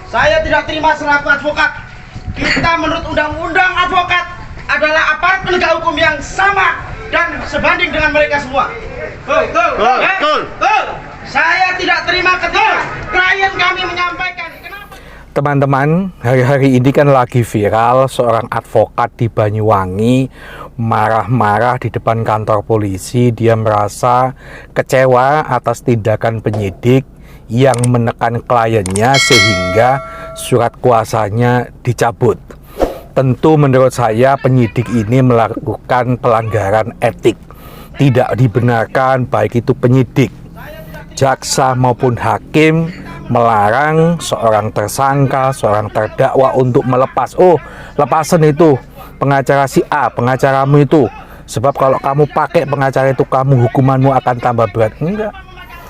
Saya tidak terima selaku advokat. Kita menurut undang-undang advokat adalah aparat penegak hukum yang sama dan sebanding dengan mereka semua. Saya tidak terima ketika klien kami menyampaikan. Teman-teman, hari-hari ini kan lagi viral seorang advokat di Banyuwangi marah-marah di depan kantor polisi. Dia merasa kecewa atas tindakan penyidik yang menekan kliennya sehingga surat kuasanya dicabut. Tentu menurut saya penyidik ini melakukan pelanggaran etik. Tidak dibenarkan baik itu penyidik, jaksa maupun hakim melarang seorang tersangka, seorang terdakwa untuk melepas. Oh, lepasan itu pengacara si A, pengacaramu itu. Sebab kalau kamu pakai pengacara itu, kamu hukumanmu akan tambah berat.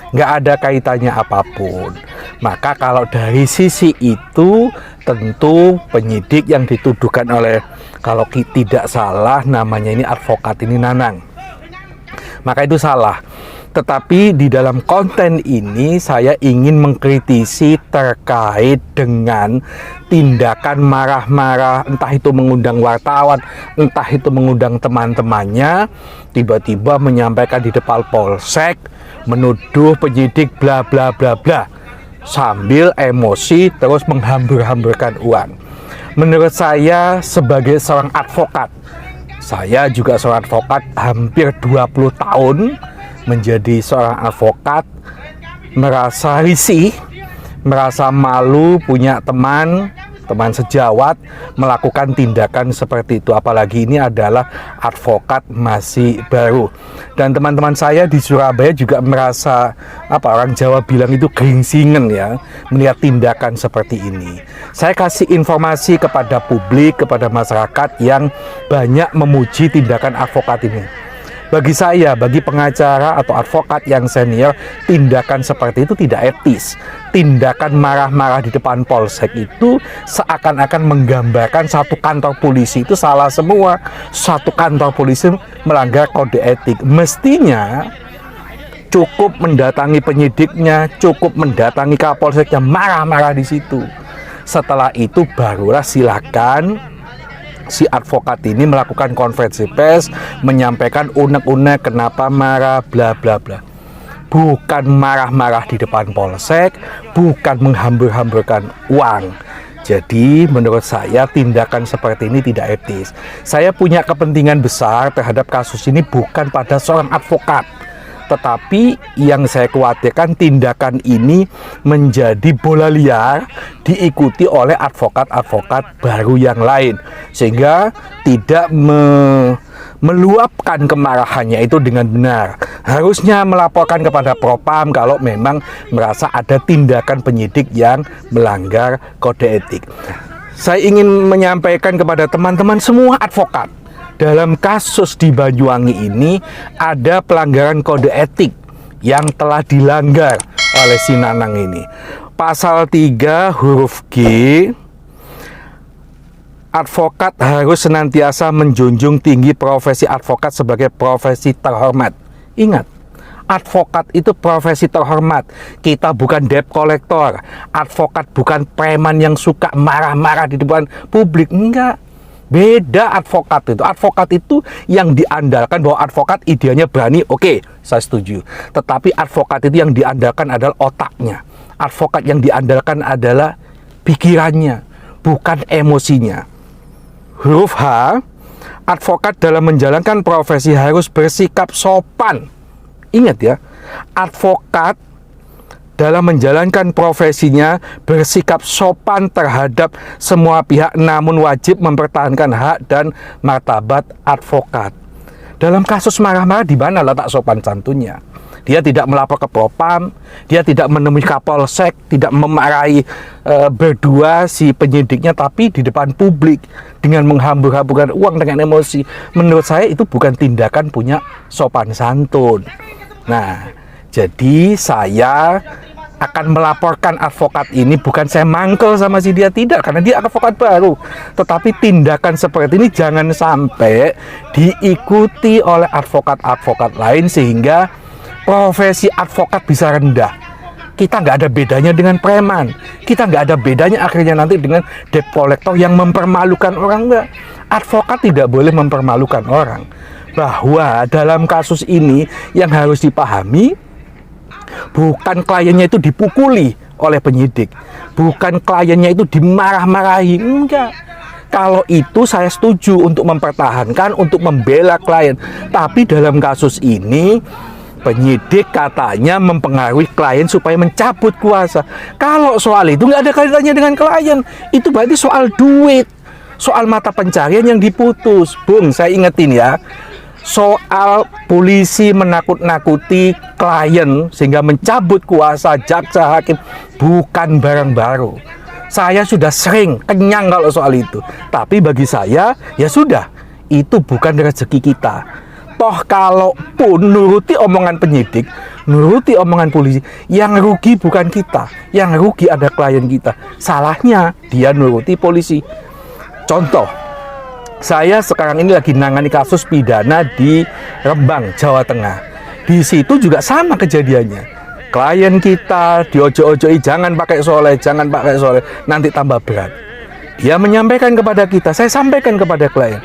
Enggak ada kaitannya apapun. Maka kalau dari sisi itu, tentu penyidik yang dituduhkan oleh, kalau tidak salah namanya ini advokat ini Nanang, maka itu salah. Tetapi di dalam konten ini saya ingin mengkritisi terkait dengan tindakan marah-marah, entah itu mengundang wartawan, entah itu mengundang teman-temannya, tiba-tiba menyampaikan di depan polsek, menuduh penyidik bla bla bla bla, sambil emosi terus menghambur-hamburkan uang. Menurut saya sebagai seorang advokat, saya juga seorang advokat hampir 20 tahun menjadi seorang advokat, merasa risih, merasa malu punya teman sejawat melakukan tindakan seperti itu. Apalagi ini adalah advokat masih baru. Dan teman-teman saya di Surabaya juga merasa, orang Jawa bilang itu geringsingan ya, melihat tindakan seperti ini. Saya kasih informasi kepada publik, kepada masyarakat yang banyak memuji tindakan advokat ini. Bagi saya, bagi pengacara atau advokat yang senior, tindakan seperti itu tidak etis. Tindakan marah-marah di depan polsek itu seakan-akan menggambarkan satu kantor polisi itu salah semua. Satu kantor polisi melanggar kode etik. Mestinya cukup mendatangi penyidiknya, cukup mendatangi kapolseknya, marah-marah di situ. Setelah itu barulah silakan si advokat ini melakukan konferensi pers, menyampaikan unek-unek kenapa marah, bla bla bla. Bukan marah-marah di depan polsek, bukan menghambur-hamburkan uang. Jadi menurut saya tindakan seperti ini tidak etis. Saya punya kepentingan besar terhadap kasus ini bukan pada seorang advokat, tetapi yang saya khawatirkan tindakan ini menjadi bola liar diikuti oleh advokat-advokat baru yang lain, sehingga tidak meluapkan kemarahannya itu dengan benar. Harusnya melaporkan kepada Propam kalau memang merasa ada tindakan penyidik yang melanggar kode etik. Saya ingin menyampaikan kepada teman-teman semua advokat, dalam kasus di Banyuwangi ini ada pelanggaran kode etik yang telah dilanggar oleh si Nanang ini. Pasal 3 huruf G, advokat harus senantiasa menjunjung tinggi profesi advokat sebagai profesi terhormat. Ingat, advokat itu profesi terhormat. Kita bukan debt collector. Advokat bukan preman yang suka marah-marah di depan publik. Enggak. Beda advokat itu. Advokat itu yang diandalkan, bahwa advokat idealnya berani, oke, saya setuju. Tetapi advokat itu yang diandalkan adalah otaknya. Advokat yang diandalkan adalah pikirannya, bukan emosinya. Huruf H, advokat dalam menjalankan profesi harus bersikap sopan. Ingat ya, advokat dalam menjalankan profesinya bersikap sopan terhadap semua pihak, namun wajib mempertahankan hak dan martabat advokat. Dalam kasus marah-marah, di mana letak sopan santunnya? Dia tidak melapor ke Propam, dia tidak menemui Kapolsek, tidak memarahi berdua si penyidiknya, tapi di depan publik dengan menghambur-hamburkan uang dengan emosi. Menurut saya itu bukan tindakan punya sopan santun. Nah, jadi saya akan melaporkan advokat ini, bukan saya mangkel sama si dia, tidak, karena dia advokat baru. Tetapi tindakan seperti ini jangan sampai diikuti oleh advokat-advokat lain sehingga profesi advokat bisa rendah. Kita nggak ada bedanya dengan preman. Kita nggak ada bedanya akhirnya nanti dengan debt collector yang mempermalukan orang. Enggak. Advokat tidak boleh mempermalukan orang. Bahwa dalam kasus ini yang harus dipahami, bukan kliennya itu dipukuli oleh penyidik, bukan kliennya itu dimarah-marahi. Enggak. Kalau itu saya setuju untuk mempertahankan, untuk membela klien. Tapi dalam kasus ini penyidik katanya mempengaruhi klien supaya mencabut kuasa. Kalau soal itu nggak ada kaitannya dengan klien, itu berarti soal duit, soal mata pencarian yang diputus. Bung, saya ingetin ya, soal polisi menakut-nakuti klien sehingga mencabut kuasa jaksa hakim bukan barang baru. Saya sudah sering kenyang kalau soal itu. Tapi bagi saya, ya sudah, itu bukan rezeki kita. Toh kalaupun nuruti omongan penyidik, nuruti omongan polisi, yang rugi bukan kita, yang rugi ada klien kita. Salahnya dia nuruti polisi. Contoh, saya sekarang ini lagi nangani kasus pidana di Rembang, Jawa Tengah. Di situ juga sama kejadiannya. Klien kita diojo-ojoi, jangan pakai soleh, jangan pakai soleh, nanti tambah berat. Dia menyampaikan kepada kita, saya sampaikan kepada klien,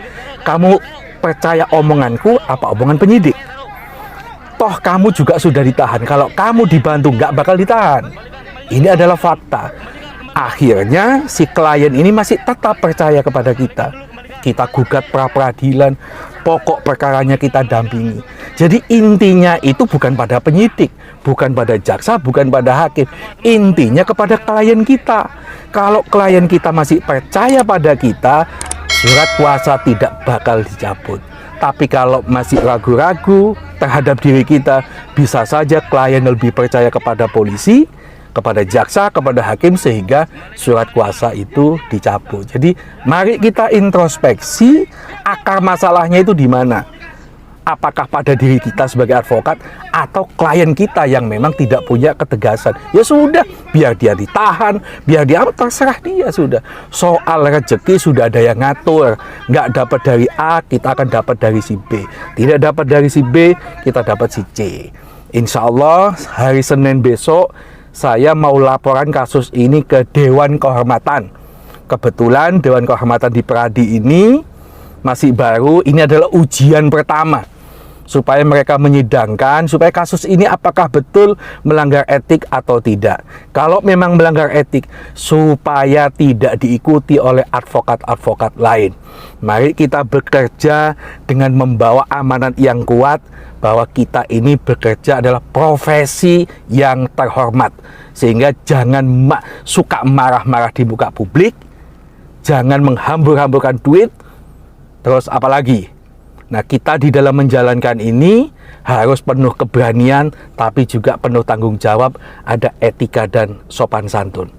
kamu percaya omonganku apa omongan penyidik? Toh kamu juga sudah ditahan. Kalau kamu dibantu nggak bakal ditahan. Ini adalah fakta. Akhirnya si klien ini masih tetap percaya kepada kita. Kita gugat pra-peradilan, pokok perkaranya kita dampingi. Jadi intinya itu bukan pada penyidik, bukan pada jaksa, bukan pada hakim. Intinya kepada klien kita. Kalau klien kita masih percaya pada kita, surat kuasa tidak bakal dicabut. Tapi kalau masih ragu-ragu terhadap diri kita, bisa saja klien lebih percaya kepada polisi, kepada jaksa, kepada hakim, sehingga surat kuasa itu dicabut. Jadi mari kita introspeksi, akar masalahnya itu di mana. Apakah pada diri kita sebagai advokat atau klien kita yang memang tidak punya ketegasan? Ya sudah, biar dia ditahan, biar dia terserah dia sudah. Soal rezeki sudah ada yang ngatur. Nggak dapat dari A, kita akan dapat dari si B. Tidak dapat dari si B, kita dapat si C. Insya Allah hari Senin besok saya mau laporan kasus ini ke Dewan Kehormatan. Kebetulan Dewan Kehormatan di Pradi ini masih baru, ini adalah ujian pertama supaya mereka menyidangkan, supaya kasus ini apakah betul melanggar etik atau tidak. Kalau memang melanggar etik, supaya tidak diikuti oleh advokat-advokat lain. Mari kita bekerja dengan membawa amanat yang kuat, bahwa kita ini bekerja adalah profesi yang terhormat. Sehingga jangan suka marah-marah di muka publik, jangan menghambur-hamburkan duit, terus apalagi? Nah, kita di dalam menjalankan ini harus penuh keberanian, tapi juga penuh tanggung jawab, ada etika dan sopan santun.